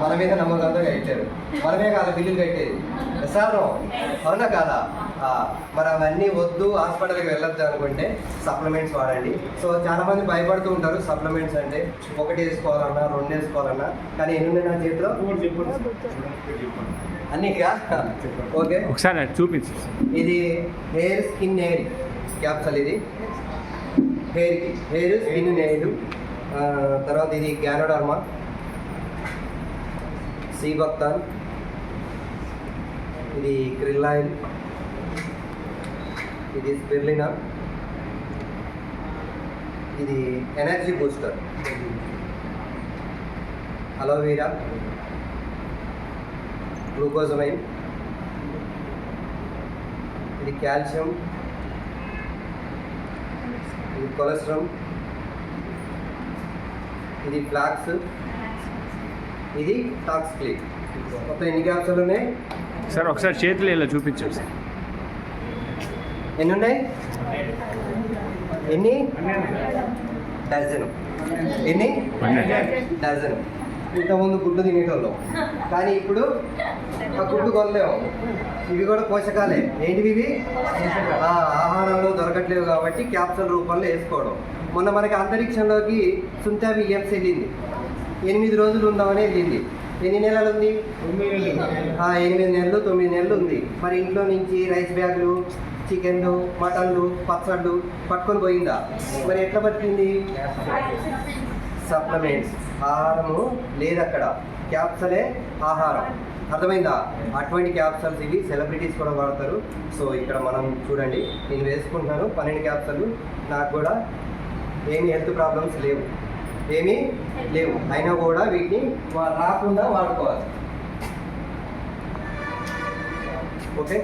మన మీద నమ్మకంతో కట్టారు. మనమే కాదు బిల్లులు కట్టేది సార్, అవునా కాదా? మరి అవన్నీ వద్దు, హాస్పిటల్కి వెళ్ళొద్దు అనుకుంటే సప్లిమెంట్స్ వాడండి. సో చాలామంది భయపడుతూ ఉంటారు సప్లిమెంట్స్ అంటే, ఒకటి వేసుకోవాలన్నా 2 వేసుకోవాలన్నా. కానీ ఎన్ని నా చేతిలో అన్నిటిగా ఓకే. ఒకసారి చూపించు. ఇది హెయిర్ స్కిన్ నెయిల్ క్యాప్సల్. ఇది హెయిర్ స్కిన్ నెయిల్. తర్వాత ఇది గ్యానోడర్మా, సీబక్తాన్, ఇది క్రిల్లాయిల్, ఇది స్పిర్లినా, ఇది ఎనర్జీ బూస్టర్, అలోవెరా, గ్లూకోజమైన్, ఇది కాల్షియం, ఇది కొలెస్ట్రాల్, ఇది ఫ్లాక్స్, ఇది టాక్స్ క్లీన్. మొత్తం ఎన్ని క్యాప్సూల్ ఉన్నాయి సార్? ఒకసారి చేతులు ఇలా చూపించండి సార్. ఎన్ని ఉన్నాయి? ఎన్ని? డజన్. ఎన్ని? డజన్. ఇంతకుముందు గుడ్డు తినేటోళ్ళం, కానీ ఇప్పుడు ఆ గుడ్డు కొనలేము. ఇవి కూడా పోషకాలే. ఏంటివి ఇవి? ఆహారంలో దొరకట్లేవు కాబట్టి క్యాప్సూల్ రూపంలో వేసుకోవడం. మొన్న మనకి అంతరిక్షంలోకి సుంతా విలియమ్స్ వెళ్ళింది. 8 రోజులు ఉందామని వెళ్ళింది. ఎన్ని నెలలు ఉంది? 8 నెలలు 9 నెలలు ఉంది. మరి ఇంట్లో నుంచి రైస్ బ్యాగులు, చికెన్లు, మటన్లు, పచ్చళ్ళు పట్టుకొని పోయిందా? మరి ఎట్లా బతికింది? సప్లిమెంట్స్. ఆహారము లేదు అక్కడ, క్యాప్సలే ఆహారం. అర్థమైందా? అటువంటి క్యాప్సల్స్ ఇవి సెలబ్రిటీస్ కూడా వాడతారు. సో ఇక్కడ మనం చూడండి, నేను వేసుకుంటున్నాను 12 క్యాప్సల్. నాకు కూడా ఏమి హెల్త్ ప్రాబ్లమ్స్ లేవు, ఏమీ లేవు. అయినా కూడా వీటిని రాకుండా వాడుకోవాలి. ఓకే.